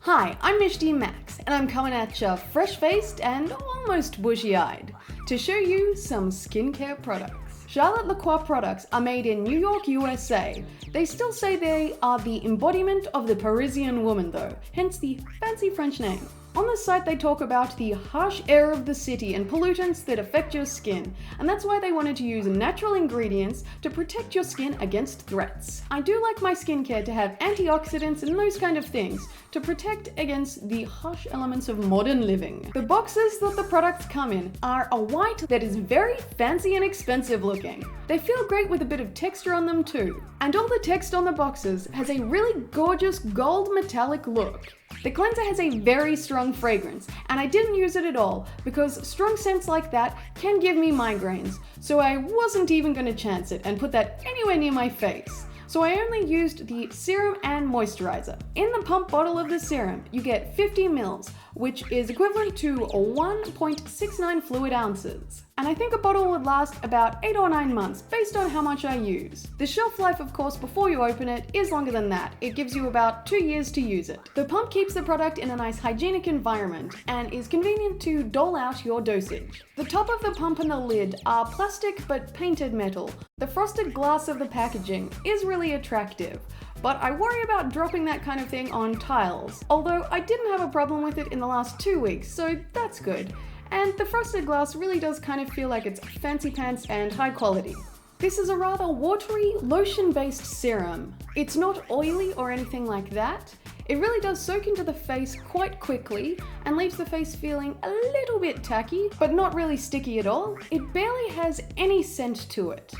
Hi, I'm Michty Maxx, and I'm coming at ya fresh-faced and almost bushy-eyed to show you some skincare products. Charlotte Lacroix products are made in New York, USA. They still say they are the embodiment of the Parisian woman though, hence the fancy French name. On the site they talk about the harsh air of the city and pollutants that affect your skin, and that's why they wanted to use natural ingredients to protect your skin against threats. I do like my skincare to have antioxidants and those kind of things to protect against the harsh elements of modern living. The boxes that the products come in are a white that is very fancy and expensive looking. They feel great with a bit of texture on them too. And all the text on the boxes has a really gorgeous gold metallic look. The cleanser has a very strong fragrance, and I didn't use it at all because strong scents like that can give me migraines, so I wasn't even going to chance it and put that anywhere near my face. So I only used the serum and moisturizer. In the pump bottle of the serum, you get 50 mils, which is equivalent to 1.69 fluid ounces. And I think a bottle would last about 8 or 9 months based on how much I use. The shelf life, of course, before you open it is longer than that. It gives you about 2 years to use it. The pump keeps the product in a nice hygienic environment and is convenient to dole out your dosage. The top of the pump and the lid are plastic but painted metal. The frosted glass of the packaging is really attractive, but I worry about dropping that kind of thing on tiles, although I didn't have a problem with it in the last 2 weeks, so that's good. And the frosted glass really does kind of feel like it's fancy pants and high quality. This is a rather watery, lotion-based serum. It's not oily or anything like that. It really does soak into the face quite quickly and leaves the face feeling a little bit tacky, but not really sticky at all. It barely has any scent to it.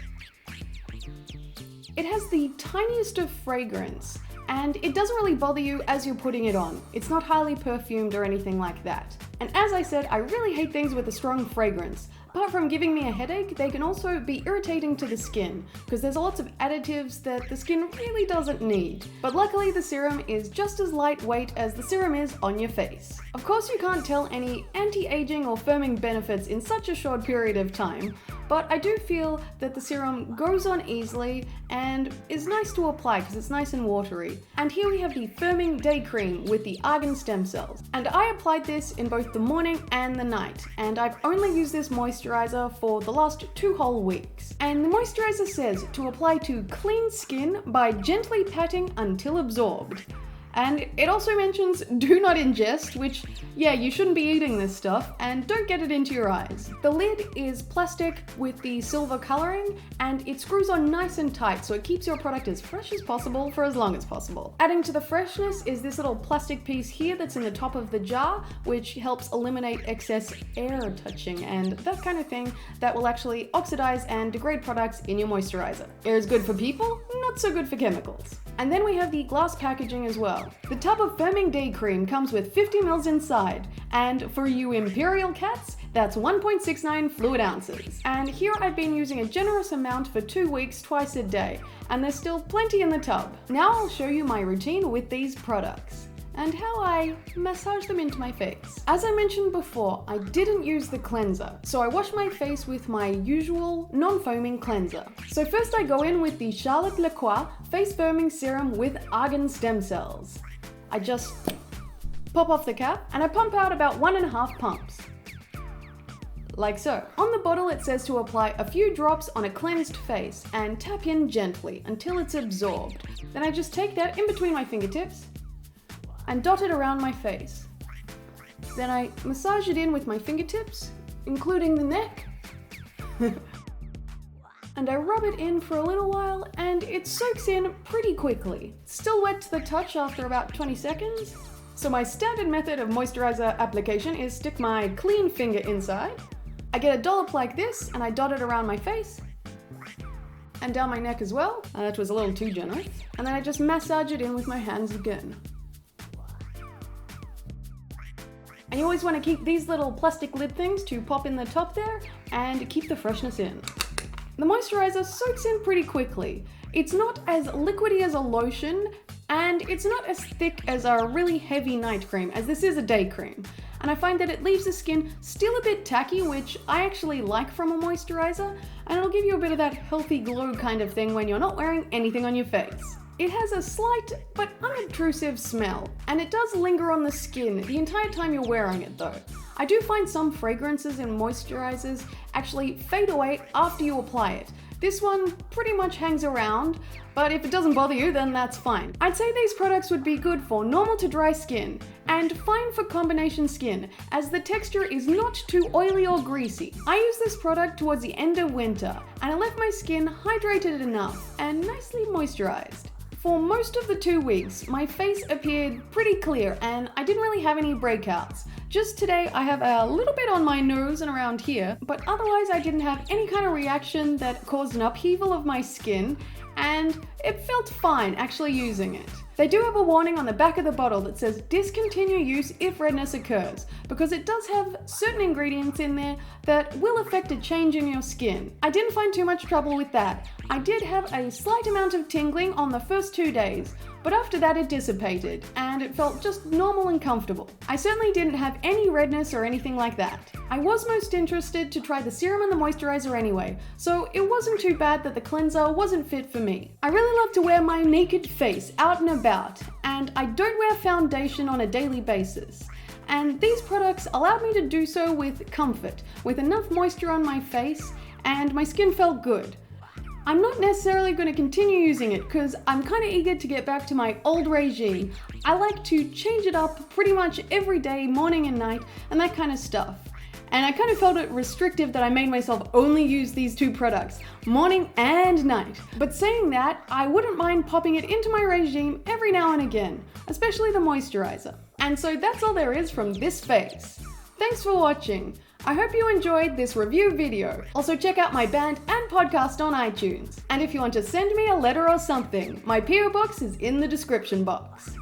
It has the tiniest of fragrance, and it doesn't really bother you as you're putting it on. It's not highly perfumed or anything like that. And as I said, I really hate things with a strong fragrance. Apart from giving me a headache, they can also be irritating to the skin, because there's lots of additives that the skin really doesn't need. But luckily the serum is just as lightweight as the serum is on your face. Of course you can't tell any anti-aging or firming benefits in such a short period of time, but I do feel that the serum goes on easily and is nice to apply because it's nice and watery. And here we have the firming day cream with the argan stem cells. And I applied this in both the morning and the night, and I've only used this moisturizer for the last 2 whole weeks. And the moisturizer says to apply to clean skin by gently patting until absorbed. And it also mentions do not ingest, which, yeah, you shouldn't be eating this stuff, and don't get it into your eyes. The lid is plastic with the silver coloring, and it screws on nice and tight, so it keeps your product as fresh as possible for as long as possible. Adding to the freshness is this little plastic piece here that's in the top of the jar, which helps eliminate excess air touching and that kind of thing that will actually oxidize and degrade products in your moisturizer. Air is good for people, not so good for chemicals. And then we have the glass packaging as well. The tub of firming day cream comes with 50 mils inside, and for you imperial cats, that's 1.69 fluid ounces. And here I've been using a generous amount for 2 weeks, twice a day, and there's still plenty in the tub. Now I'll show you my routine with these products and how I massage them into my face. As I mentioned before, I didn't use the cleanser, so I wash my face with my usual non-foaming cleanser. So first I go in with the Charlotte Lacroix Face Firming Serum with Argan Stem Cells. I just pop off the cap and I pump out about 1.5 pumps. Like so. On the bottle it says to apply a few drops on a cleansed face and tap in gently until it's absorbed. Then I just take that in between my fingertips and dot it around my face. Then I massage it in with my fingertips, including the neck. And I rub it in for a little while and it soaks in pretty quickly. Still wet to the touch after about 20 seconds. So my standard method of moisturizer application is stick my clean finger inside. I get a dollop like this and I dot it around my face and down my neck as well. That was a little too generous. And then I just massage it in with my hands again. And you always want to keep these little plastic lid things to pop in the top there and keep the freshness in. The moisturizer soaks in pretty quickly. It's not as liquidy as a lotion, and it's not as thick as a really heavy night cream, as this is a day cream. And I find that it leaves the skin still a bit tacky, which I actually like from a moisturizer, and it'll give you a bit of that healthy glow kind of thing when you're not wearing anything on your face. It has a slight but unobtrusive smell, and it does linger on the skin the entire time you're wearing it though. I do find some fragrances and moisturizers actually fade away after you apply it. This one pretty much hangs around, but if it doesn't bother you, then that's fine. I'd say these products would be good for normal to dry skin, and fine for combination skin, as the texture is not too oily or greasy. I used this product towards the end of winter, and it left my skin hydrated enough and nicely moisturized. For most of the 2 weeks, my face appeared pretty clear and I didn't really have any breakouts. Just today I have a little bit on my nose and around here, but otherwise I didn't have any kind of reaction that caused an upheaval of my skin, and it felt fine actually using it. They do have a warning on the back of the bottle that says discontinue use if redness occurs, because it does have certain ingredients in there that will affect a change in your skin. I didn't find too much trouble with that. I did have a slight amount of tingling on the first 2 days, but after that it dissipated and it felt just normal and comfortable. I certainly didn't have any redness or anything like that. I was most interested to try the serum and the moisturizer anyway, so it wasn't too bad that the cleanser wasn't fit for me. I really love to wear my naked face out and about, and I don't wear foundation on a daily basis. And these products allowed me to do so with comfort, with enough moisture on my face, and my skin felt good. I'm not necessarily going to continue using it because I'm kind of eager to get back to my old regime. I like to change it up pretty much every day, morning and night, and that kind of stuff. And I kind of felt it restrictive that I made myself only use these 2 products, morning and night. But saying that, I wouldn't mind popping it into my regime every now and again, especially the moisturizer. And so that's all there is from this face. Thanks for watching. I hope you enjoyed this review video. Also check out my band and podcast on iTunes. And if you want to send me a letter or something, my PO box is in the description box.